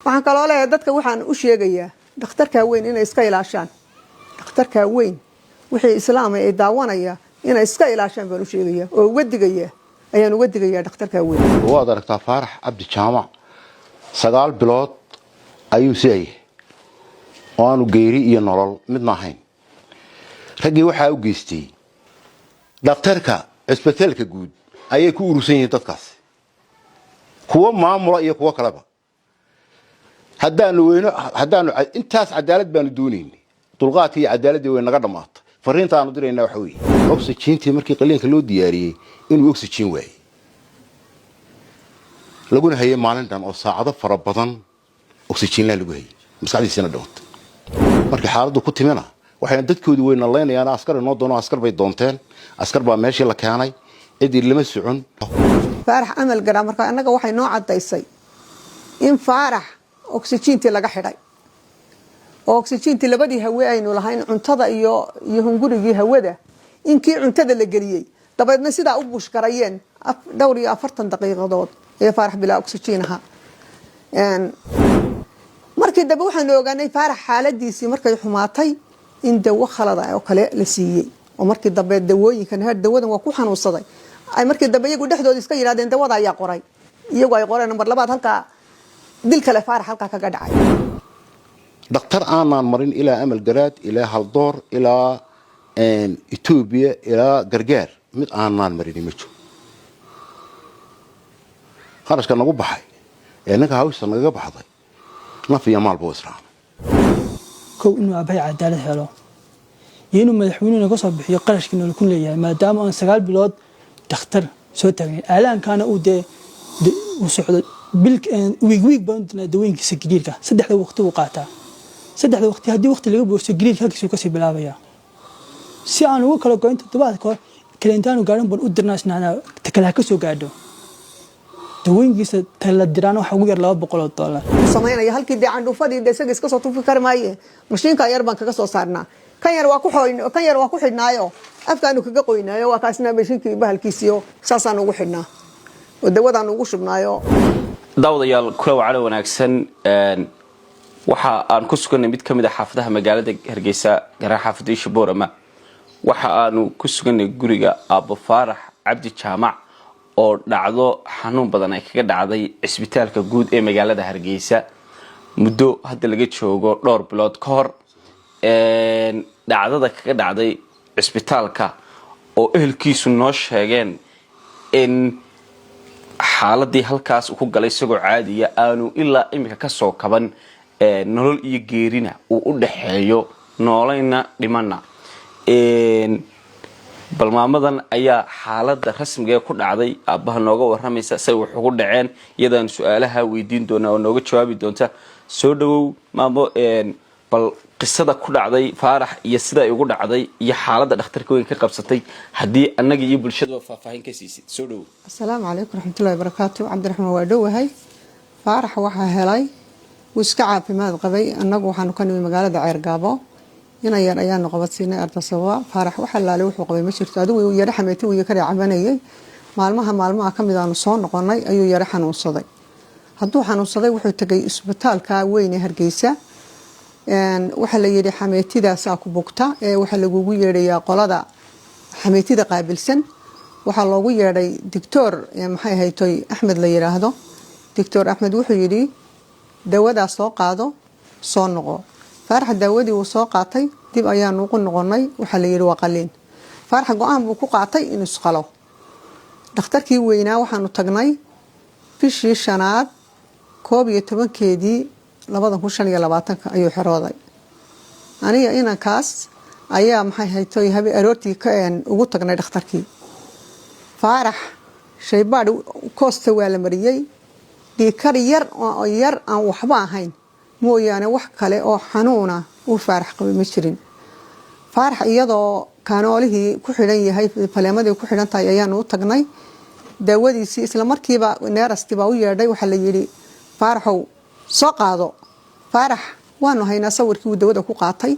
waxaan kaloo leeyahay dadka waxaan u sheegayaa dhakhtarka weyn inay iska ilaashaan dhakhtarka weyn wixii islaamay ay daawanaya inay iska ilaashaan baan u sheegayaa oo uga digaya ayaan uga digayaa dhakhtarka weyn waad aragtaa Faarax Cabdi Jaamac 9 bilood ayuu siiyay oo aanu geeri iyo nolol midna ahayn ragii waxa uu geystay dhakhtarka isbitaalka guud ayay ku urursan yihiin dadkaas kuwa maamula iyo kuwa kaleba haddaanu intaas cadaalad baanu doonaynay dulqaadkii iyo cadaaladii way naga dhamaatay fariinta aanu dirayna waxa weeye oxygen markii qaliinka loo diyaariyay inuu oxygen waayay laguna hayay maalintan oo saacado fara badan oxygen lagu hayay maskaxdiisana dhawtay markii xaaladdu ku timina waxay dadkoodii way naleynayaan askar inoo doono askar bay doonteen askar baa meeshii la keenay cidii lama socon Faarax amal garaa marka anaga waxay noo cadaysay in Faarax oxygen laga xidhay oxygen labadii hawe aynu lahayn cuntada iyo hungurigii hawada inkii cuntada la galiyay dabadeedna sida u bushkarayeen dhowr iyo 40 daqiiqadood ee Faarax bila oxygen aha markii dambe waxaan ogaanay Faarax xaaladiisii markay xumaatay in dawo khalad ah oo kale la siiyay oo markii dambe dawooyinkan dawadan waa ku xanuunsaday ay markii dambe iyagu dhexdooda iska yiraahdeen dawada ayaa qoray iyagu ay qoreen number 2 halka dil kale Faarax halka kaga dhacay dhakhtar aanan marin ilaa amal garaad ilaa haldoor ilaa Ethiopia ilaa gargaar mid aanan marin ma jiro kharashka nagu baxay ninka hawsha naga baxday nafiya maal buu israan kow inuu abay cadaalad helo inuu madaxweynuhu ka soo bixiyo qarashkiina ku leeyahay maadaama aan 9 bilood dhakhtar soo taagay aalaankaana uu u socdo bil week baan dawooyinkiisa giriirka saddexda waqti uu qaataa saddexda waqti hadii waqti laga boorso giriirka halkiisu ka sii bilaabaya si aan ugu kala goynto tobaadka kaleentaan gaaran baan u dirnaasnaa takala ka soo gaadho dawooyinkiisa tala diraan waxa ugu yar $200 sameynaya halkii candhuufadii isaga iska soo tufi karmaaye mashiinka yar baan kaga soo saarnaa kan yar waa ku xidhnaayo afkaanu kaga qoynaayo waa kaasna mashiinkii bahalkiisiyo saasaan ugu xidhnaa oo dawadaan ugu shubnaayo daawadayaal kula wacala wanaagsan waxa aan ku suganay mid kamid ah xaafadaha magaalada Hargeysa gaar xaafadda Shaboorama waxa aanu ku suganay guriga Aabo Faarax Cabdi Jaamac oo dhacdo xanuun badan ay kaga dhacday isbitaalka guud ee magaalada Hargeysa muddo hadda laga joogo dhowr bilood ka hor dhacdada kaga dhacday isbitaalka oo ehelkiisu noo sheegeen in xaaladii halkaas ku galay isagoo caadiya aanu ilaa imika ka soo kaban nolol iyo geerina uu u dhaxeeyo noolayna dhimana balmaamadan ayaa xaaladda rasmiga ku dhacday aabaha nooga waramaysa say wax ugu dhaceen iyadaan su'aalaha weydiin doona oo nooga jawaabi doonta soo dhawow maamo bal qisada ku dhacday Faarax iyo sida ay ugu dhacday iyo xaaladda dhakhtarka weyn ka qabsatay hadii annaga iyo bulshada faahfaahin ka siisid soo dhawow assalaamu calaykum raxmatullaahi barakaatu Cabdiraxmaan waa dhawahay Faarax waxa helay wiska caafimaad qabay annagu waxaanu ka nimid magaalada Ceergaabo ina yar ayaan qabadsiinay ardasawa Faarax waxa laale wuxuu qabay ma jirto adigu yara xameeti uu ka cabanayay maalmaha kamid aanu soo noqonay ayuu yara xanuunsaday hadduu xanuunsaday wuxuu tagay isbitaalka weyn ee Hargeysa waxa la yiri xameetidaas ku bugta waxa lagu yeeray qolada xameetida qaabilsan waxa loogu yeeray doctor maxay haytay Axmed la yiraahdo doctor Axmed wuxuu yiri dawada soo qaado soo noqo Faarax dawadii uu soo qaatay dib ayaan ugu noqonay waxa la yiri waa qaliin Faarax go'aan buu ku qaatay inuu isqalo dhakhtarkii weynaa waxaanu tagnay bishii shanaad 11keedii 2025 ayuu xirooday aniga inankaas ayaa maxay haytay habe aroortii ka ugu tagnay dhakhtarkii Faarax shaybaad koosta waa la mariyay dhiikar yar aan waxba ahayn mooyaane wax kale oo xanuuna uu Faarax qabay ma jirin Faarax iyadoo kaanoolihii ku xidhan yahay faleemadii ku xidhan tahay ayaan u tagnay dawadiisii isla markiiba neerastiba u yeedhay waxa la yiri Faaraxow soo qaado Faarax waanu haynaa sawirkii uu dawada ku qaatay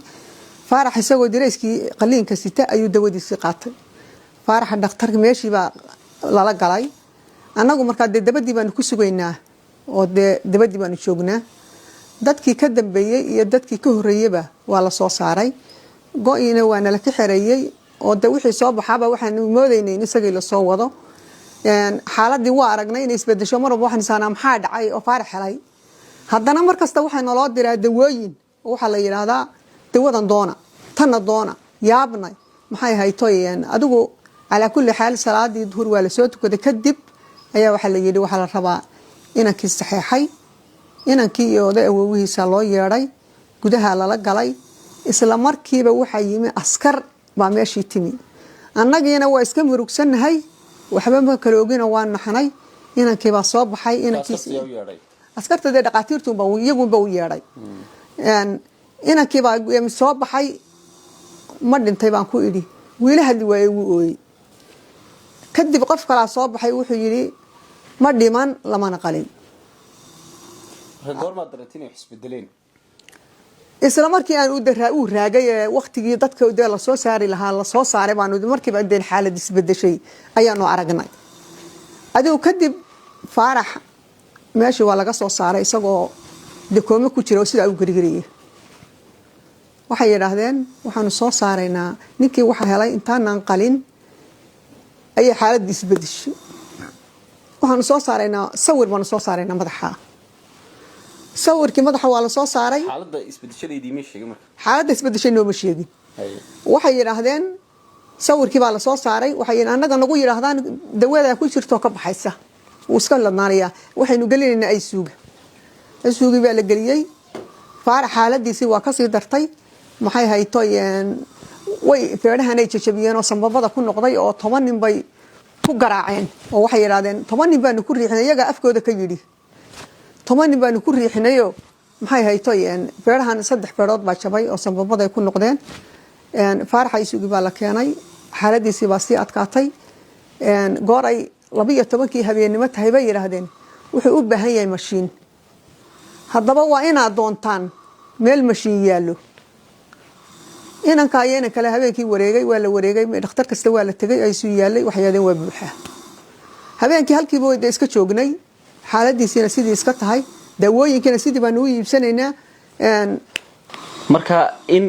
Faarax isagoo direyskii qaliinka sita ayuu dawadiisii qaatay Faarax dhakhtarka meeshii baa lala galay annagu markaa dabadii baan ku sugaynaa oo dabadii baan joognaa dadkii ka dambeeyey iyo dadkii ka horreeyeyba waa la soo saaray go-iina waa nala ka xereeyey oo de wixii soo baxaaba waxaanu moodaynay in isagii lasoo wado xaaladii waa aragnay inay isbedesho mar walba waxaan isaanaa maxaa dhacay oo faarax helay haddana mar kasta waxaa naloo diraa dawooyin oo waxaa la yidhaahdaa dawadan doona tanna doona yaabnay maxay haytoy adigu calaa kulli xaal salaadii duhur waa lasoo tukaday kadib ayaa waxaa la yidhi waxaa la rabaa inankii saxeexay inankii iyo oday awoowihiisa loo yeedhay gudaha lala galay isla markiiba waxaa yimi askar baa meeshii timi annagiina waa iska murugsannahay waxba ma kala ogina waa naxnay inankiibaa soo baxay askarta dee dhaqaatiirtunba iyagunba u yeedhay inankiibaa soo baxay ma dhintay baan ku idhi wiila hadli waaye wuu ooyey kadib qof kalaa soo baxay wuxuu yidhi ma dhiman lamana qalin isla markii aan uu raagay waqtigii dadka de lasoo saari lahaa lasoo saaray baan markiiba deen xaalad isbedeshay ayaanu aragnay adigu kadib faarax meeshii waa laga soo saaray isagoo dekoomo ku jira oo sidaa u gargariyay waxay yidhaahdeen waxaanu soo saaraynaa ninkii waxa helay intaanaan qalin ayay xaaladii isbedeshay waxaanu soo saaraynaa sawir baanu soo saaraynaa madaxa sawirkii madaxa waa la soo saaray xaaladda isbedeshay nooma sheegin waxay yidhaahdeen sawirkii baa la soo saaray waxay annaga nagu yidhaahdaan dawada ku jirtoo ka baxaysa wuu iska ladnaanayaa waxaynu gelinaynaa aysuugii baa la geliyey faarax xaaladiisii waa kasii dartay maxay hayto way feedhahan ay jajabiyeen oo sambabada ku noqday oo 10 nin bay ku garaaceen oo waxay yiraahdeen 10 nin baanu ku riixnay iyaga afkooda ka yidhi 10 nin baanu ku riixnayo maxay hayto feedhahan 3 feedhood baa jabay oo sambabada ay ku noqdeen faarax aysuugii baa la keenay xaaladiisii baa sii adkaatay goor ay 12 habeenimo tahay bay yiraahdeen wuxuu u baahan yahay mashiin haddaba waa inaad doontaan meel mashiin yaalo inanka ayana kale habeenkii wareegay waa la wareegay dhakhtar kasta waa la tagay ay suu yaalay waxyaadeen waa buuxa habeenkii halkii booyda iska joognay xaaladiisina sidii iska tahay dawooyinkina sidii baan u iibsanaynaa marka in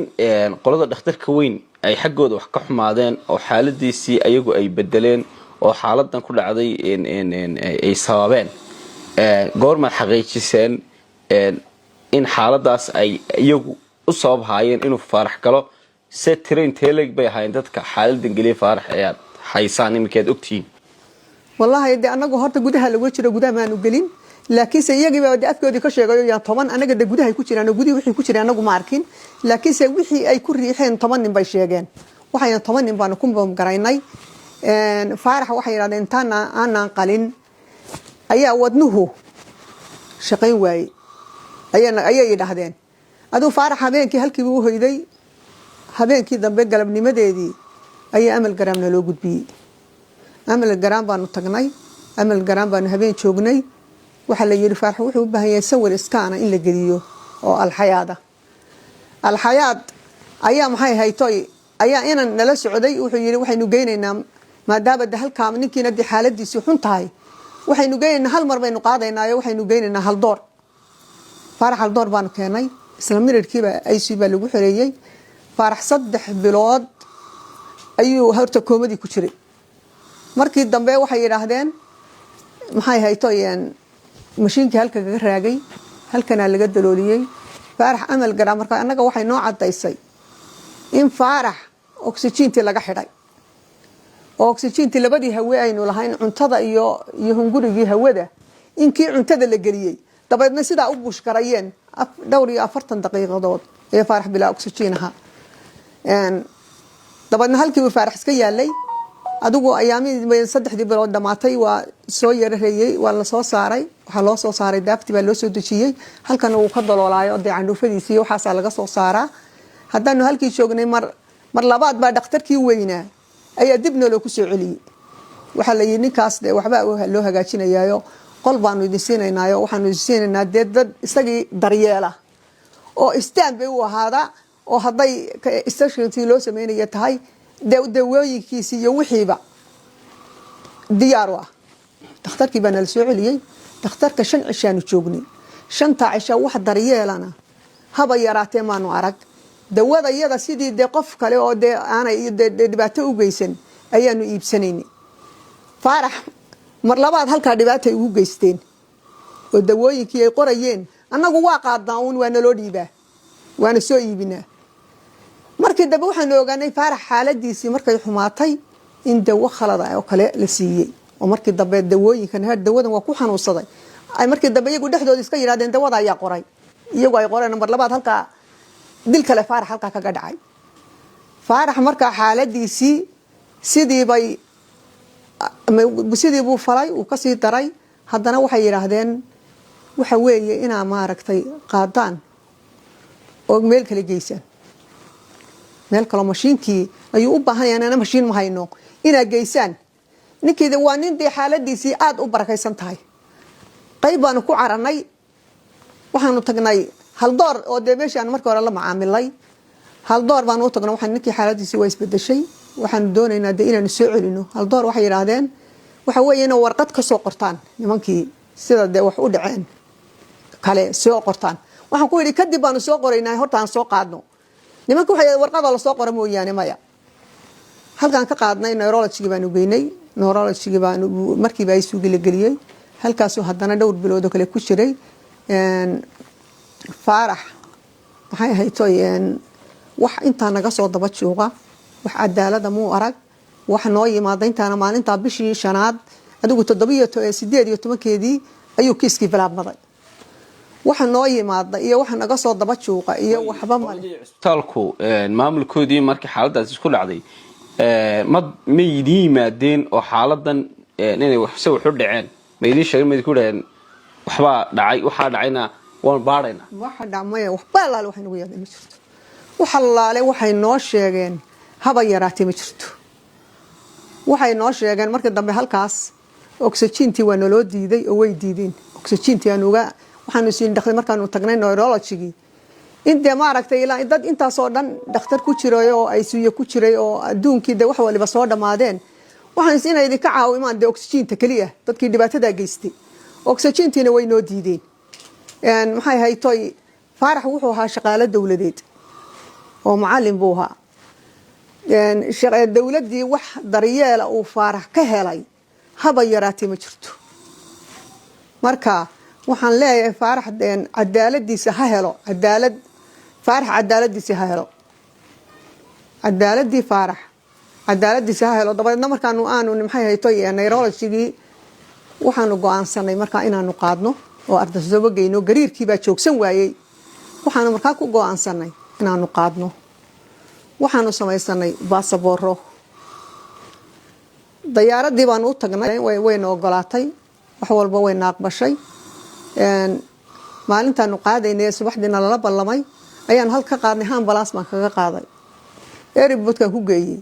qolada dhakhtarka weyn ay xaggooda wax ka xumaadeen oo xaaladiisii ayagu ay bedeleen oo xaaladan ku dhacday ay sababeen goorma xaqiijiseen in xaaladaas ay iyagu u sabab haayeen inuu faarax galo se train teleg bay ahaayeen dadka xaaladan galiya faarax ayaad haysaan iminkeed ogtihiin wallahi de anagu horta gudaha lagu jiro gudaha maanu gelin laakiin se iyagii baa afkoodii ka sheegayo yaa 10 anaga de gudaha ku jiraan gudii wixii ku jiraan anagu ma arkin laakiin se wixii ay ku riixeen 10 nin bay sheegeen waxay 10 nin baan ku boom garaynay faarax waxay yiraahdeen taana aanan qalin ayaa wadnuhu shaqayn waayay ayay yidhaahdeen aduu faarax habeenkii halkii uu hoyday habeenkii dambe galabnimadeedii ayaa amal garaamna loo gudbiyey amal garaam baanu tagnay amal garaam baanu habeen joognay waxa la yiri faarax wuxuu u baahan yahay sawir iskaana in la geliyo oo alxayaada ayaa maxay haytoy ayaa inaan nala socday wuxuu yiri waxaynu geynaynaa maadaama halkaa ninkiina di xaaladiisu xun tahay waxaynu geynaynaa hal mar baynu qaadaynaa waxaynu geynaynaa hal door faarax hal door baanu keenay isla mirirkiiba IC baa lagu xireeyay faarax 3 bilood ayuu horta koomadii ku jiray markii dambe waxay yiraahdeen maxay haytoyeen mashiinka halka kaga raagay halkana laga dalooliyay faarax amal garaa marka anaga waxay noo cadaysay in faarax oxygen laga xidhay oxygen labadii hawe aynu lahayn cuntada iyo hungurigii hawada inkii cuntada la geliyay dabadeedna sidaa u buush garayeen dhowr iyo 40 daqiiqadood ee faarax bilaa oxygen aha dabadeedna halkii uu faarax iska yaalay adigu ayaamii 3 bilood dhamaatay waa soo yareeyay waa la soo saaray waxa loo soo saaray daafti baa loo soo dejiyay halkan uu ka daloolaayo deecaanufadiisii waxa laga soo saaraa haddaanu halkii joognay mar labaad baa dhakhtarkii weynaa ayaa dibna loo ku soo celiyay waxa la yiri ninkaas waxba loo hagaajinayaayo qol baanu idin siinaynaayo waxaanu idin siinaynaa dad isagii daryeela oo istaan bay u ahaada oo haday stationtii loo sameeyay tahay dawooyinkiisa iyo wixiiba diyaar ah dhakhtarkii baa nala soo celiyay dhakhtarka 5 cishaanu joognay shanta cisho wax daryeelana haba yaraatee maanu arag dawada iyada sidii de qof kale oo de aanay dhibaato u geysan ayaanu iibsanayni faarax mar labaad halka dhibaato ugu geysteen oo dawooyinkii ay qorayeen annagu waa qaadnaa waa naloo dhiibaa waana soo iibinaa markii dambe waxaan ogaanay faarax xaaladiisii markay xumaatay in dawo khalad ah oo kale la siiyay oo markii dambe dawooyinkan dawadan waa ku xanuunsaday ay markii dambe iyagu dhexdooda iska yiraahdeen dawada ayaa qoray iyagu ay qoreen mar labaad halka dil kale faarax halka kaga dhacay faarax marka xaaladiisii sidii buu falay uu ka sii daray haddana waxay yiraahdeen waxa weeye inaa maaragtay qaadaan oo meel kale geysaan meel kale mashiinkii ayuu u baahan yahay inaan mashiin ma hayno inaa geysaan ninkeeda waa nin dee xaaladiisii aad u barakaysan tahay qayb baanu ku caranay waxaanu tagnay hal door oo dee meeshaan markii hore la macaamilay hal door baanu u tagnay waxaan ninkii xaaladiisii waa isbedeshay waxaanu doonaynaa dee inaanu soo celino hal door waxay yiraahdeen waxa weeye inay warqad ka soo qortaan nimankii sida dee wax u dhaceen kale soo qortaan waxaan ku yiri kadib baanu soo qoraynaa horta aan soo qaadno nimanku waxay warqad la soo qoro mooyaane maya halkaan ka qaadnay neurology baanu geynay neurology baanu markii baa isugu galgeliyay halkaas oo haddana dhowr bilood oo kale ku jiray faarax maxay haytay wax inta naga soo daba jooga wax cadaalad muu arag wax noo yimaada intaana maalinta bishii shanaad adigu 7-8 ayuu kiiskii bilaabmaday waxa noo yimaada iyo waxa naga soo daba jooga iyo waxba male isbitaalku maamulkoodii markii xaaladaas isku dhacday ma idin yimaadeen oo xaaladan inay wax soo dhaceen ma idin sheegeen ma ku dhaceen waxba dhacay waxa dhacayna waan baarayna waxa dhacmay waxba laal waxay nagu yaadeen ma jirto waxa laale waxay noo sheegeen haba yaraatay ma jirto waxay noo sheegeen markii dambe halkaas oxygentii waa naloo diiday oo way diideen oxygentii anuga waxaanu siin dhakhtar markaanu tagnay neurology inta ma aragtay ilaa dad intaas oo dhan dhakhtar ku jiray oo ICU ku jiray oo adduunkii de wax waliba soo dhamaadeen waxaan siinay idin ka caawimaan de oxygenta kaliya dadkii dhibaatada geystay oxygentiina way noo diideen maxay haytay faarax wuxuu ahaa shaqaale dawladeed oo macallin buu ahaa shaqada dawladii wax daryeel uu faarax ka helay haba yaraatay ma jirto marka waxaan leeyahay faarax cadaaladiisa ha helo faarax cadaaladiisa ha helo cadaaladii faarax cadaaladiisa ha helo dabadeedna markaanu aanu maxay haytay neurology waxaanu go'aansanay markaa inaanu qaadno oo ardasoobo geyno gariirkii baa joogsan waayay waxaanu markaa ku go'aansanay inaanu qaadno waxaanu samaysanay baasabooro diyaaradii baanu u tagnay wayna ogolaatay wax walba wayna aqbashay maalintaanu qaadaynay subaxdiina lala ballamay ayaan halka qaadnay ambulance baan kaga qaaday airportka ku geeyay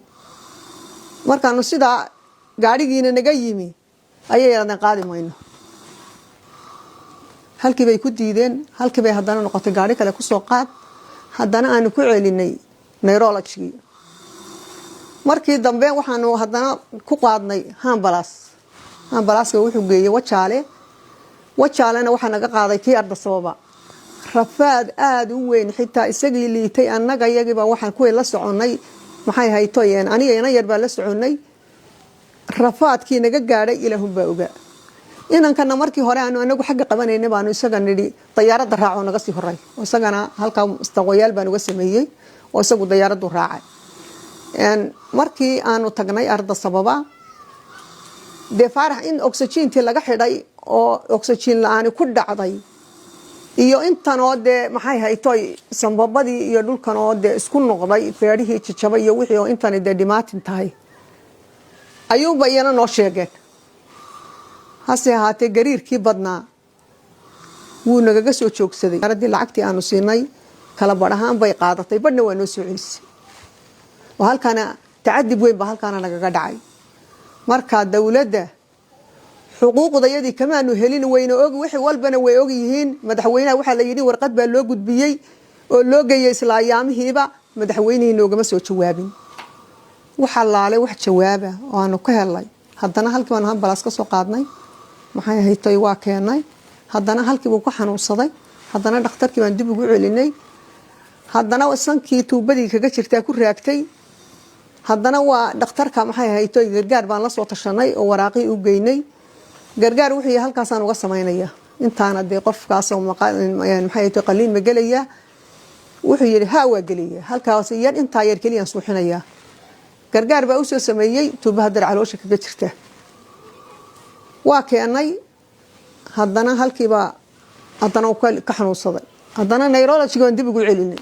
markaanu sida gaarigiina naga yimi ayay yiraahdeen qaadi mayno halkii bay ku diideen halkii bay haddana noqotay gaari kale ku soo qaad haddana aanu ku celinay neurology markii dambe waxaanu haddana ku qaadnay ambulance wuxuu geeyay wajaalena waxa naga qaaday kii ardasooba rafaad aad u weyn xitaa isagii liitay annaga iyagiiba waxaan ku la soconay maxay haytoyeen aniga ina yar baa la soconay rafaadkii naga gaadhay ilaahum baa ogaa inankana markii hore aanu anagu xagga qabanaynay baanu isaga nidhi diyaaradda raaco naga sii horay oo isagana halka mustaqoyaal baan uga sameeyay oo isagu diyaaraddu raacay markii aanu tagnay arda sababa de faarax in oxygentii laga xidhay oo oxygen la'aan ku dhacday iyo intan oo de maxay haytoy sanbabadii iyo dhulkan oo de isku noqday feerihii jajabay iyo wixii oo intan de dhimaatin tahay ayuuba iyana noo sheegeen hase ahaatee gariirkii badnaa wuu nagaga soo joogsaday aradii lacagtii aanu siinay kala badhahaan bay qaadatay badhna waa noo soo celisay oo halkaana tacadib weyn baa halkaana nagaga dhacay marka dawladda xuquuqdayadii kamaanu helin weyna og wixii walbana way og yihiin madaxweynaha waxa la yiri warqad baa loo gudbiyay oo loo geeyay isla ayaamihiiba madaxweynaha noogama soo jawaabin waxa laalay wax jawaaba oo aanu ka helay haddana halkii baan ambulance ka soo qaadnay maxay haytay waa keenay haddana halkii buu ku xanuunsaday haddana dhakhtarkii baan dib ugu celinay haddana sankii tuubadii kaga jirtaa ku raagtay haddana waa dhakhtarka maxay hayto gargaar baan la soo tashanay oo waraaqii u geynay gargaar wixii halkaasaan uga sameynaya intaana dee qofkaas oo maxay hayto qaliin ma gelaya wuxuu yiri ha waa gelaya halkaas yar inta yar kaliya suuxinaya gargaar baa u soo sameeyay tuubaha dar caloosha kaga jirta waa keenay haddana halkiiba haddana ka xanuunsaday haddana neurology aan dib ugu celinay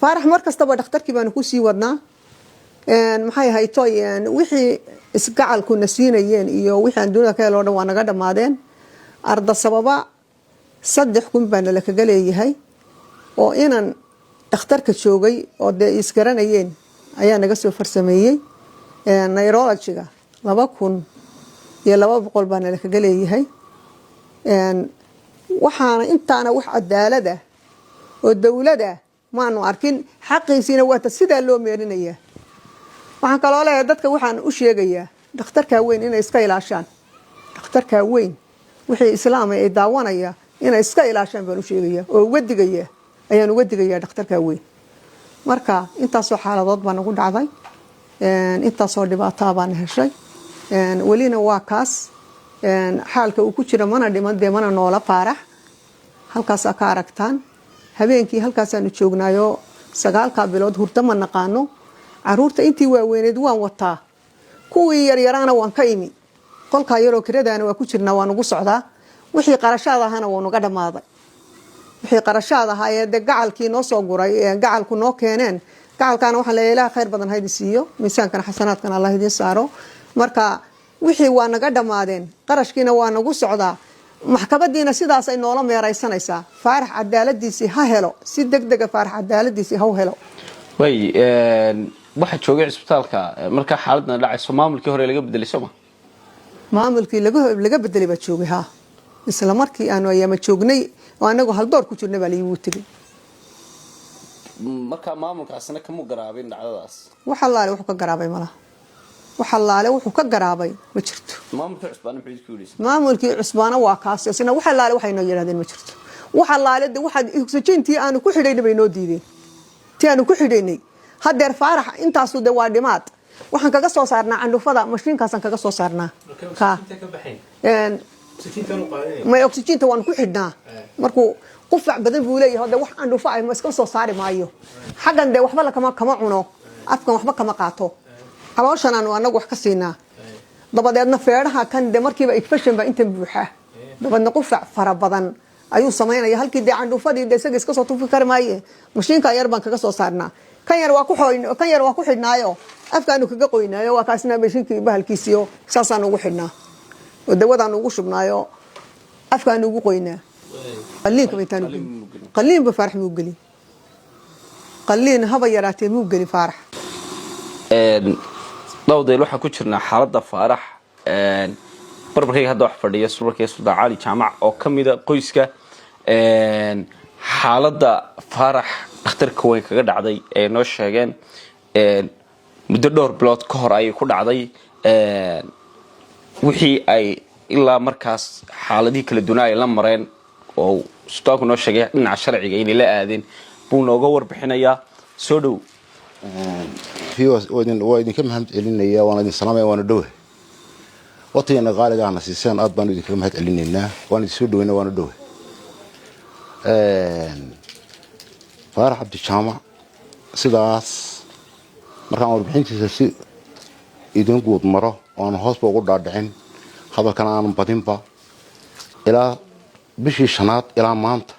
faarax markastaba dhakhtarkii baan ku sii wadnaa maxay hayto wixii isgacalku nasiinayeen iyo wixii aan dunida ka helo dhan waa naga dhamaadeen arda sababa 3,000 baan la kaga leeyahay oo inaan dhakhtarka joogay oo de isgaranayeen ayaa naga soo farsameeyay neurology-ga 2,200 baan la kaga leeyahay waxaana intaana wax cadaalada oo dawladda maanu arkin xaqiisina waa sida loo meerinaya waxaan kaloo leeyahay dadka waxaan u sheegayaa dhakhtarka weyn inay iska ilaashaan dhakhtarka weyn wixii islaam ay daawanaya inay iska ilaashaan baan u sheegayaa oo uga digaya ayaan uga digayaa dhakhtarka weyn marka intaasoo xaaladood baan ugu dhacday intaasoo dhibaato baan heshay walina waa kaas xaalka uu ku jira mana dhiman dee mana noola faarax halkaas ka aragtaan habeenkii halkaasaanu joognaayo 9 bilood hurdo ma naqaano caruurta intii waaweyneed waan wataa kuwii yaryaraana waan ka imi qolka yaroo kiradaana waa ku jirnaa waan ugu socdaa wixii qarashaad ahana waan uga dhamaaday wixii qarashaad ahaa ee gacalkii noo soo guray gacalku noo keeneen gacalkaana waxaan leeyahay ilaahay khayr badan haydi siiyo miisaankana xasanaadkana Allah idin saaro marka wixii waa naga dhamaadeen qarashkiina waa nagu socdaa maxkamadiina sidaas ay noola meeraysanaysaa faarax cadaaladiisi ha helo si degdeg ah faarax cadaaladiisi ha helo way waxa joogay isbitaalka marka xaaladna dhacayso maamulkii hore laga bedelay Soomaa maamulkii laga bedelay ba joogay ha isla markii aanu ayama joognay oo anagu hal door ku jirnay baa lagu tagay marka maamulkaasna kama garaabin dhacdadaas waxa laale wuxuu ka garaabay malaha waxa laale wuxuu ka garaabay ma jirto maamulkii cusbaana waa kaas isna waxa laale waxay noo yiraahdeen ma jirto waxa laale waxa oxygentii aanu ku xidhaynay bay noo diideen tii aanu ku xidhaynay hadeer faarax intaasu de waa dhimaad waxaan kaga soo saarnaa candufada mashiinkaasan kaga soo saarnaa ka ma oxygen waan ku xidhnaa markuu qufac badan buu leeyahay hada wax candufo ay ma iska soo saari maayo xagan de waxba la kama cuno afkan waxba kama qaato calooshan aanu anagu wax ka siinaa dabadeedna feedhaha kan de markiiba infection ba inta buuxa dabadeedna qufac fara badan ayuu sameynaya halkii de candufadii de isaga iska soo tufi kar maaye mashiinka yar baan kaga soo saarnaa kan yar waa ku xidhnaayo afkaanu kaga qoynaayo waa kaasna mashiinkii bahalkiisiyo saasaan ugu xidhnaa oo dawadaan ugu shubnaayo afkaanu ugu qoynaa qaliin ba faarax muu geli qaliin haba yaraatee muu geli faarax dawdeel waxa ku jirnaa xaaladda faarax barbarkayga hadda wax fadhiya sulbarkay Sultan Cali Jaamac oo kamida qoyska xaaladda faarax dhakhtarka way kaga dhacday ee noo sheegeen muddo dhowr bilood ka hor ay ku dhacday wixii ay ilaa markaas xaaladii kala duwan ay la mareen oo sultaanku noo sheegay dhinaca sharciga inay la aadeen buu nooga warbixinayaa soo dhow idinka mahad celinaya waan idin salaamaya waana dhowe waqtigeena qaaliga ahna siiseen aad baan idinka mahad celinaynaa waan idin soo dhoweyna waana dhowe faarax cabdi jaamac sidaas markaan warbixintiisa si idin guud maro oon hoosba ugu dhaadhicin hadalkana aanu badinba ilaa bishii 5aad ilaa maanta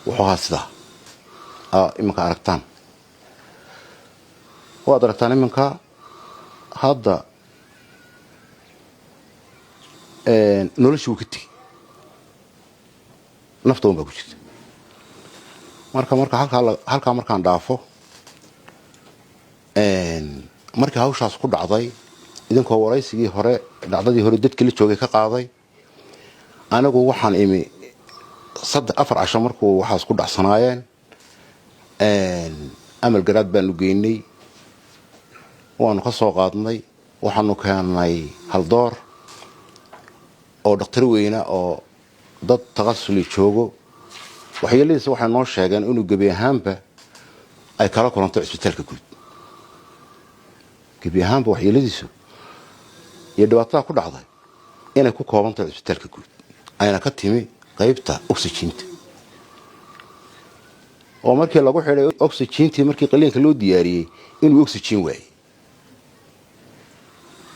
wuxuu ahaa sidaa iminka aragtaan waad aragtaan iminka hadda noloshii wuu ka tegey nafta unbaa ku jirta marka halkaa markaan dhaafo markii hawshaas ku dhacday idinkoo waraysigii hore dhacdadii hore dadkii la joogay ka qaaday anigu waxaan imi 4 casho markuu waxaas ku dhacsanaayeen amal garaad baanu geynay waanu ka soo qaadnay waxaanu keenay haldoor oo dhakhtar weyna oo dad taqasuli joogo waxyeeladiisa waxay noo sheegeen inuu gebi ahaanba ay kala kulanto cisbitaalka guud gebi ahaanba waxyeeladiisu iyo dhibaatada ku dhacday inay ku koobanto cisbitaalka guud ayna ka timi qaybta oxygen-ta oo markii lagu xidhay oxygen-tii markii qaliinka loo diyaariyay inuu oxygen waayay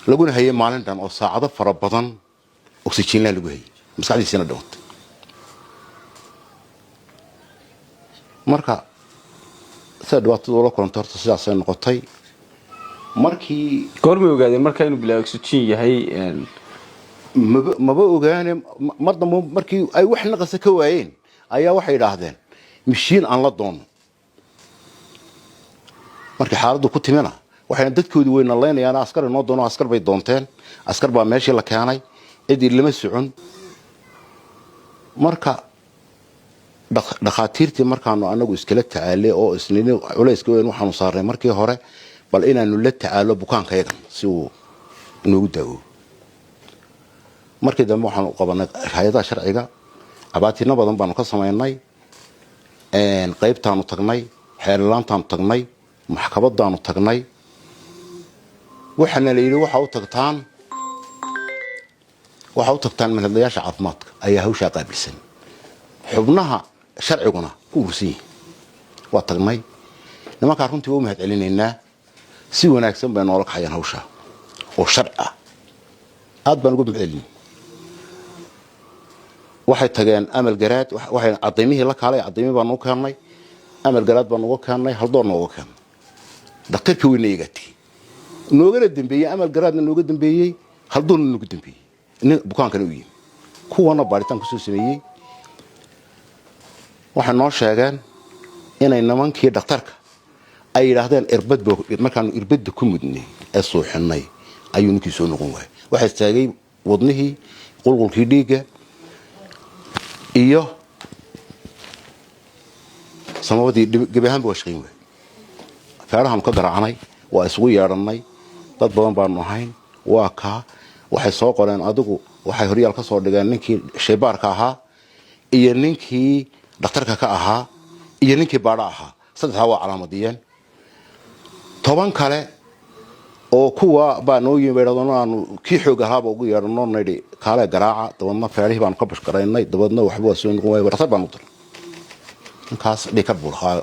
laguna hayay maalin dhan oo saacado fara badan oxygen lagu hayay maskaxdiisina dhawantay marka sida dhibaatada la kulantay horta sidaas ay noqotay markii goorma ogaadeen marka inuu bilaa oxygen yahay maba ogaane marnaba markii ay wax naqasa ka waayeen ayaa waxay yidhaahdeen mishiin aan la doono markii xaaladdu ku timina waxayna dadkoodii weyna leynayaan askar inoo doono askar bay doonteen askar baa meeshii la keenay cidii lama socon marka dhakhaatiirtii markaanu anagu iskala tacaalay oo isniin culayska weyn waxaanu saarnay markii hore bal inaanu la tacaalo bukaankayagan si uu noogu daawo markii dambe waxaanu qabanay hay'adaha sharciga abaatiino badan baanu ka samaynay qaybtaanu tagnay xeelalaantaanu tagnay maxkamadaanu tagnay waxaana la yidhi waxaa u tagtaan manhadlayaasha caafimaadka ayaa hawshaa qaabilsan xubnaha sharciguna ku ursan yihiin waa tagnay nimankaa runtii waa u mahad celinaynaa si wanaagsan bay noola kaxayaan hawshaa oo sharci ah aad baan ugu mahad celinay waxay tageen amal garaad waxay cadaymihii la kaalay cadaymihii baan ugu keennay amal garaad baan ugu keennay haldoorna ugu keennay dhakhtarkii weyna iga tigi noogana dambeeyey amal garaadna nooga dambeeyey haldoorna nooga dambeeyey bukaankana u yimi kuwana baaritaan kusoo sameeyey waxay noo sheegeen inay nimankii dhakhtarka ay yidhaahdeen markaanu irbadda ku mudnay ee suuxinay ayuu ninkii soo noqon waayay waxaa istaagay wadnihii qulqulkii dhiigga iyo samabadii gebi ahaanba waa shaqayn waayay feerahaanu ka garaacnay waa isugu yeedhannay dad badan baanu ahayn waa kaa waxay soo qoreen adigu waxay horyaal ka soo dhigeen ninkii shaybaarka ahaa iyo ninkii dhakhtarka ka ahaa iyo ninkii baadha ahaa saddexdaa waa calaamadiyeen 10 kale oo kuwa baa noo yimi baydhadona aanu kii xoog ahaaba ugu yeedhano nidhi kaale garaaca dabadna feerihii baanu ka bashgaraynay dabadna waxba waa soo noqon waayay dhakhtar baanu diray ninkaas dhikar buu lahaa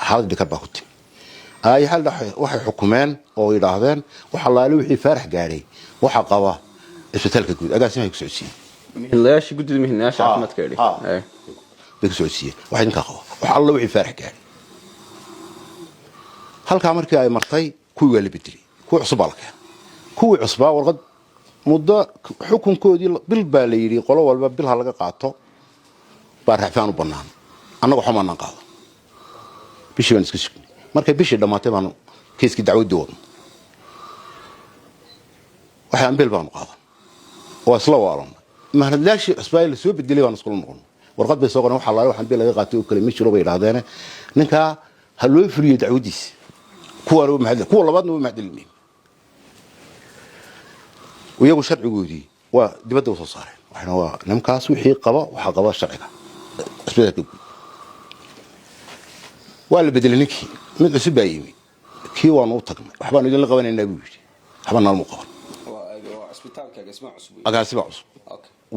xaalad dhikar baa ku timi ay hal waxay xukumeen oo yidhaahdeen waxa laali wixii faarax gaadhay waxa qaba isbitaalka guud agaasimaha ku socodsiiyey mihnayaasha gudida mihnayaasha caafimaadka yidhi ku socodsiiyey waxa ninka qaba waxa alla wixii faarax gaadhay halkaa markii ay martay kuwii waa la bedelay kuwii cusub baa la keenay kuwii cusbaa warqad muddo xukunkoodii bil baa la yidhi qolo walba bil ha laga qaato baa raxfaan u bannaan annaga waxba maanaan qaado bishii baan iska sugnay markay bishii dhammaatay baanu kiiskii dacwaddii wadno waxay ambil baanu qaadan waa isla waalanay mahnadlaashii cusbaa la soo bedelay baan iskula noqon warqad bay soo qoreen waxa laali waxaan bil laga qaatay oo kale ma jiro bay yidhaahdeen ninkaa ha loo fuliyo dacwaddiisa kuwa labaadna waa mahadcelinay iyagu sharcigoodii waa dibadda u soo saareen waxna waa nimankaas wixii qaba waxa qaba sharciga isbeddelka guud waa la bedelay ninkii mid cusub baa yimi kii waanu u tagnay waxbaan idinla qabanaynaa buu yidhi waxba naalmu qaban agaasima cusub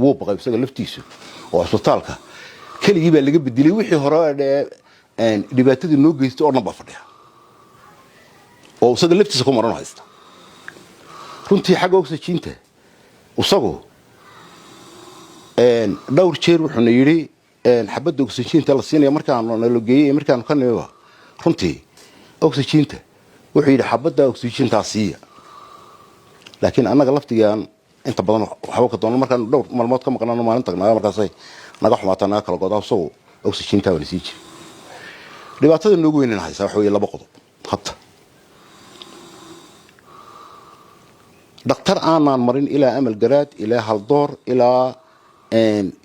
wuu baqay isaga laftiisu oo isbitaalka keligii baa laga bedelay wixii hore dhibaatadii noo geystay oo dhan baa fadhiya oo isaga laftiisa ku maran haysta runtii xagga oxygen-ta isagu dhowr jeer wuxuuna yidhi xabadda oxygen-ta la siinaya markaanu nala geeyey markaanu ka nimiba runtii oxygen-ta wuxuu yidhi xabadda oxygen-taa siiya laakiin annaga laftigaan inta badan waxba ka doono markaan dhowr maalmood ka maqnaano maalin tagnaayo markaasay naga xumaataa naga kala godaa isagu oxygen-taa waa la sii jiray dhibaatada noogu weynana haysaa waxa weeye 2 qodob hadda dhakhtar aanaan marin ilaa amal garaad ilaa haldoor ilaa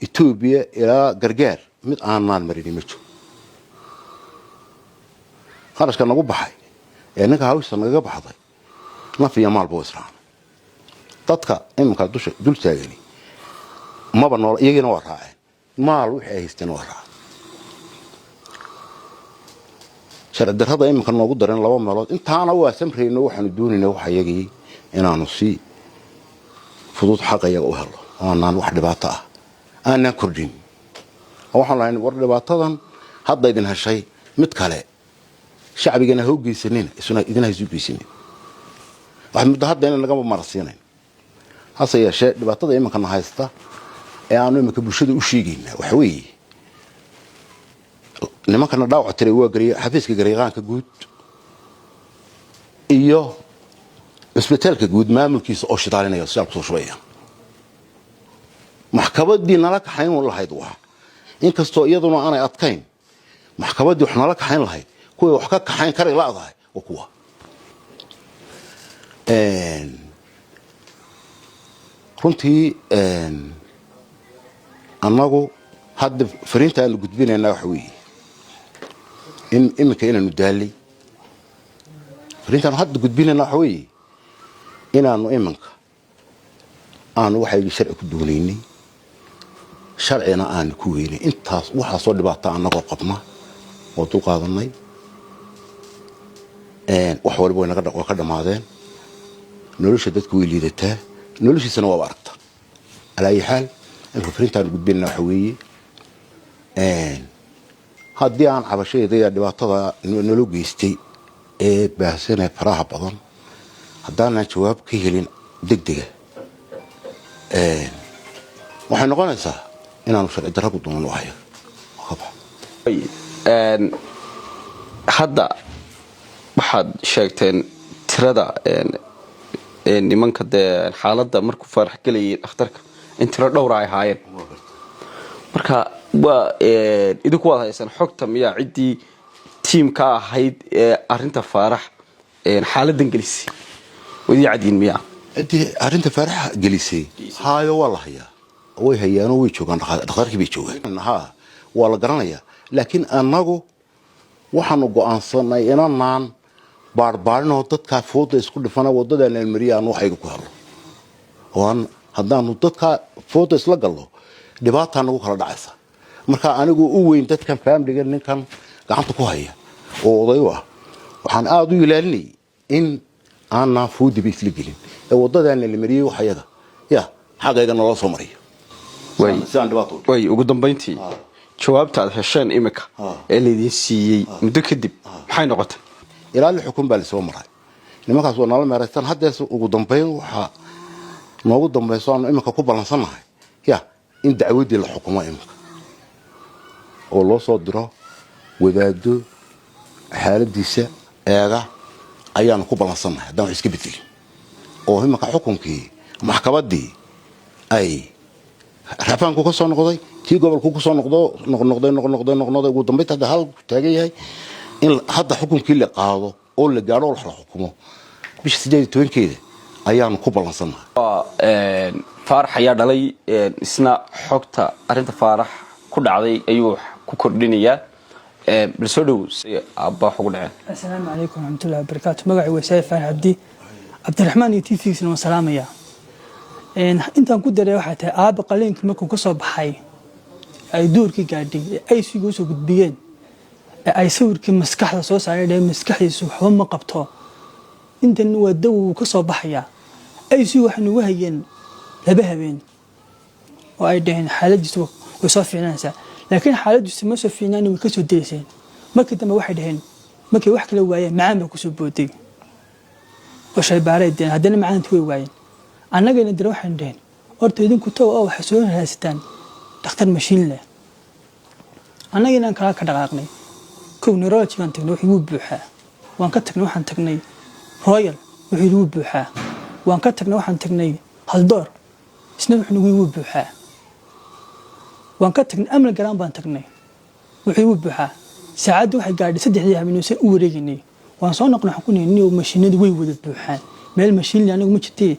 Ethiopia ilaa gargaar mid aanaan marin ma jiro qarashka nagu baxay ee ninka hawsha naga baxday nafiya maal buu israan dadka imka dul taagani maba nool iyagina waa raaceen maal wixii ay haysteen waa raaceen sharci darrada iminka noogu daran laba meelood intaana waa samrayno waxaanu doonaynaa waxa iyagii inaanu si fudud xaq iyaga u helo aanaan wax dhibaato ah aanaan kordhin waxaan lahayn war dhibaatadan hadda idin heshay mid kale shacbigana ha u geysanin isuna idin haysu geysanin wax muddo hadda inaan naga marsiinayn hase yeeshee dhibaatada imankana haysta ee aanu imanka bulshada u sheegaynaa waxa weeye nimankana dhaawac tiray waa gariya xafiiska gariiqaanka guud iyo isbitaalka guud maamulkiisa oo shidaalinaya sidaal kusoo shubaya maxkamaddii nala kaxayn lahayd waa inkastoo iyaduna aanay adkayn maxkamaddii wax nala kaxayn lahayd kuwii wax ka kaxayn kari laadahay waa kuwa runtii annagu hadda fariinta aanu gudbinaynaa waxa weeye in iminka inaanu daalay fariintaanu hadda gudbinaynaa waxa weeye inaanu iminka aanu waxaygii sharci ku doonaynay sharcina aanu ku weynay intaas waxaasoo dhibaata annagoo qabna oo dul qaadanay wax waliba waa ka dhammaadeen nolosha dadku way liidataa noloshiisana waaba aragta alaa ayi xaal iminka fariintaanu gudbinaynaa waxa weeye haddii aan cabashadeeda dhibaatada nalo geystay ee baahsanee faraha badan haddaanan jawaab ka helin degdega waxay noqonaysaa inaanu sharci darro ku doono hayo hadda waxaad sheegteen tirada nimanka dee xaaladda markuu faarax gelayay dhakhtarka in tiro dhowra ay ahaayeen marka waa idinku waad haysaan xogta miyaa ciddii tiimka ahayd ee arinta faarax xaaladan gelisay wadii cadiin miyaa ciddii arrinta faaraxa gelisay haayo waa la hayaa way hayaanoo way joogaan dhakhtarkii bay joogaan haa waa la garanayaa laakiin annagu waxaanu go'aansanay inanaan baarbaarinoo dadkaa fooda isku dhifana waddadaan elmariya aanu waxayga ku helo oo haddaanu dadkaa fooda isla gallo dhibaataa nagu kala dhacaysa marka anigu u weyn dadkan faamiliga ninkan gacanta ku haya oo oday u ah waxaan aada u ilaalinayay in aanaan foodiba isla gelin ee waddadaan elmariyey waxayaga ya xaqayga naloo soo mariyo way ugu dambayntii jawaabta aad hesheen imika ee laydin siiyey muddo kadib maxay noqotay ilaa 6 xukun baa la soo maray nimankaas waa nala meeraystaan haddees ugu dambayn waxaa noogu dambayso aanu imika ku ballansanahay ya in dacwadii la xukumo imika oo loo soo diro wadaado xaaladiisa eega ayaanu ku ballansanahay haddaan wax iska bedelin oo imika xukunkii maxkamaddii ay rafaanku ka soo noqday tii gobolku ku soo noqday ugu dambaynta hadda hal taagan yahay in hadda xukunkii la qaado oo la gaadho oo la xukumo bisha 18keeda ayaanu ku ballansanahay faarax ayaa dhalay isna xogta arinta faarax ku dhacday ayuu ku kordhinayaa bal soo dhow abba ugu dhacay assalaamu calaykum waraxmatullaahi wabarakaatu magacaygu waa Saif Cabdiraxmaan iyo TV-giisana waan salaamayaa intaan ku daray waxay tahay aaba qaleenkii markuu ka soo baxay ay duurkii gaadhay ay sigu soo gudbiyeen ay sawirkii maskaxda soo saaray maskaxdiisu waxba ma qabto intan waa daw ka soo baxaya ay si wax nagu hayeen laba habeen oo ay dhaheen xaaladiisu way soo fiicnaysaa laakiin xaaladiisu ma soo fiicnaan way ka soo deyseen markii dambe waxay dhaheen markii wax kala waayeen macaan ba ku soo booday oo shay baareedeen haddana macaantii way waayeen annagana dir waxaan dhaheen horta idinku taw oo wax soo raastaan dhakhtar mashiin leh annagana kala ka dhaqaaqnay kow neurology aan tagnay wixii uu buuxaa waan ka tagnay waxaan tagnay royal wixii uu buuxaa waan ka tagnay waxaan tagnay haldoor isna wixii uu buuxaa waan ka tagnay amal garan baan tagnay wixii uu buuxaa saacadu waxay gaadhay 3 habeen oo u wareegnay waan soo noqnay waxaan ku neenay mashiinadu way wada buuxaan meel mashiin leh anigu ma jirtay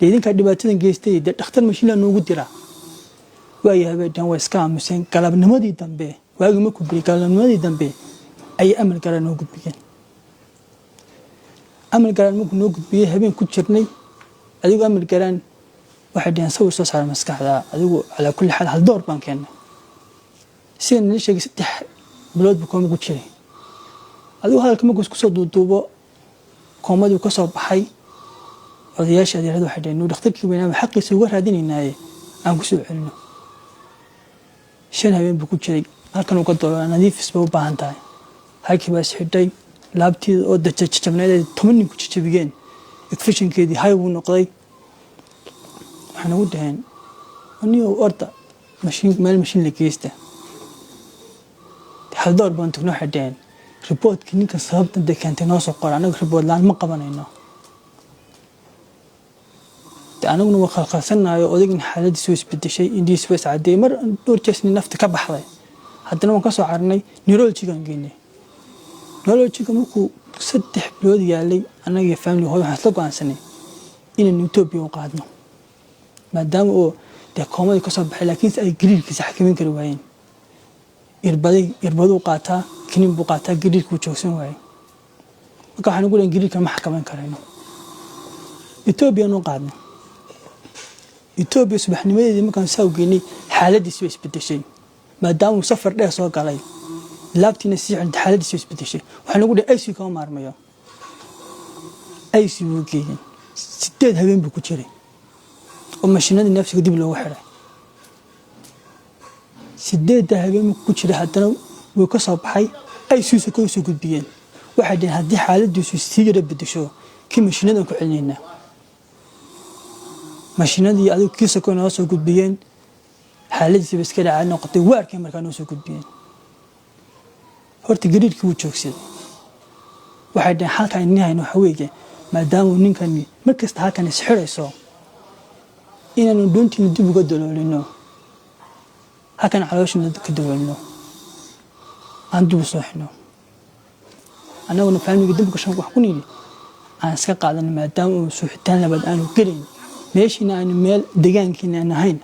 idinka dhibaatadan geystay dhakhtar mashiin la noogu dira waayahay baan waa iska aamusan galabnimadii dambe waagi ma ku bari galabnimadii dambe ay amal garan noo gudbiyeen amal garan markuu noo gudbiyey habeen ku jirnay adigu amal garan waxay dhaheen sawir soo saaray maskaxda adigu calaa kulli xaal hal door baan keennay sida nala sheegay 3 bilood buu kooma ku jiray adigu hadalka markuu isku soo duuduubo koomadii ka soo baxay odayaasha adeeradu waxay dhaheen dhakhtarkii weynaa xaqiisa uga raadinaynaaye aan ku soo celino 5 habeen buu ku jiray halkan uu ka doolaa nadiifis buu u baahan tahay halkii baa isxidhay laabtii oo jajabneed 10 nin ku jajabiyeen efficienkeedii hay uu noqday waxaan ugu dhaheen aniga orda mashiin la geeysta hal door baan tagno xidheen reportkii ninka sababta deegaantay noo soo qoray anaga report laan ma qabanayno anaguna waa khalkhalsanayo odagin xaaladiisu isbedeshay indiis way saaday mar dhowr jees nafta ka baxday haddana waan ka soo carnay neurology-gan geynay neurology-ga markuu 3 bilood yaalay anaga iyo family hooyo waxaan isla go'aansanay inaan Ethiopia u qaadno maadaama oo koomadii ka soo baxay laakiin ay gariirkiisa xakameyn kari waayeen irbadu qaataa kinin buu qaataa gariirku joogsan waayay marka waxaan ugu leeyahay gariirka ma xakameyn karayno Ethiopia noo qaadno Ethiopia subaxnimadeedii markaan soo geynay xaaladiisu isbedeshay maadaama uu safar dheer soo galay laabtiina si xaaladiisu isbedeshay waxaan ugu leeyahay ICU ka maarmayo ICU geeyeen 8 habeen buu ku jiray oo mashiinada neefsiga dib loogu xiray 8 habeen ku jiray haddana wuu ka soo baxay ICU ka soo gudbiyeen waxay dhaheen haddii xaaladiisu sii yara bedesho kii mashiinada ku celinayna mashiinadii adigu kiisa ku noo soo gudbiyeen xaaladiisa iska dhacay noqotay waarkii markaa noo soo gudbiyeen horta gariirkii wuu joogsaday waxay dhaheen halkan inayno xaweeye maadaama ninkani markasta halkan isxirayso inaanu doontiina dib uga daloolino halkan calooshina ka daloolino aan dib u soo xino annaguna family dib uga shan wax ku niili aan iska qaadan maadaama uu suuxitaan labaad aanu gelin meeshina aanu meel deegaankiina aan ahayn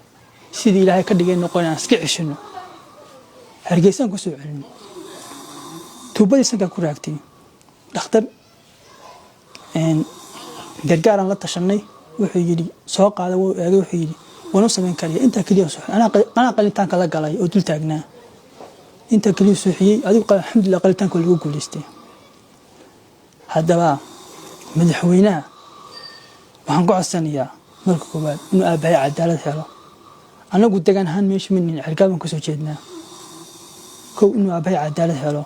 sidii ilaahay ka dhigay noqon aan iska ceshino hargeysan ku soo celino tuubadii sanka ku raagtay dhakhtar gargaaran la tashanay wuxuu yiri soo qaada wuu eegay wuxuu yiri wanu sameyn kariya inta kaliya soo ana qalitaanka la galay oo dul taagnaa inta kaliya soo xiyay adigu alxamdulillah qalitaanka lagu guuleystay haddaba madaxweynaha waxaan ku codsanayaa marka koobaad inuu aabahay cadaalad helo anagu degan ahaan meesha min cirgaaban ka soo jeednaa inuu aabahay cadaalad helo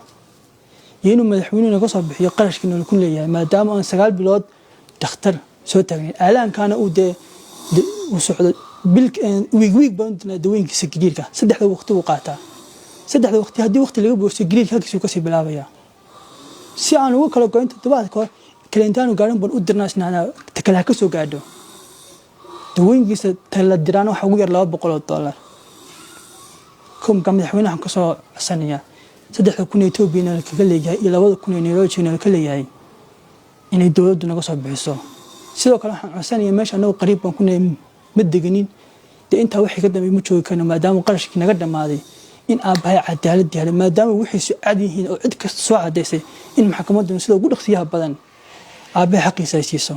iyo inuu madaxweynuhu ka soo bixiyo qarashkii uu ku leeyahay maadaama aan 9 bilood dhakhtar soo taagay aalaankaana uu uu socdo wiig baan dawooyinkiisa gariirka 3 waqti uu qaataa 3 waqti haddii waqti laga boorso gariirka halkiisu ka sii bilaabaya si aan ugu kala goyn toddobaadka kalentaanu gaarin baan u dirnaasnaa takala ka soo gaadho dawooyinkiisa tala diraan waxa ugu yar $200 madaxweynaha ka soo codsanaya 3,000 Ethiopia kaga leeyahay iyo 2,000 neurology ka leeyahay inay dawladdu naga soo bixiso sidoo kale waxaan codsanayaa meesha anagu qariib baan ku nahay ma deganin inta wixii ka dambeeyay ma joogi karno maadaama qarashkii naga dhamaaday in aabahay cadaalad yahay maadaama wixii soo cad yihiin oo cid kasta soo cadeysay in maxkamaddu sida ugu dhaqsiyaha badan aabahay xaqiisa ay siiso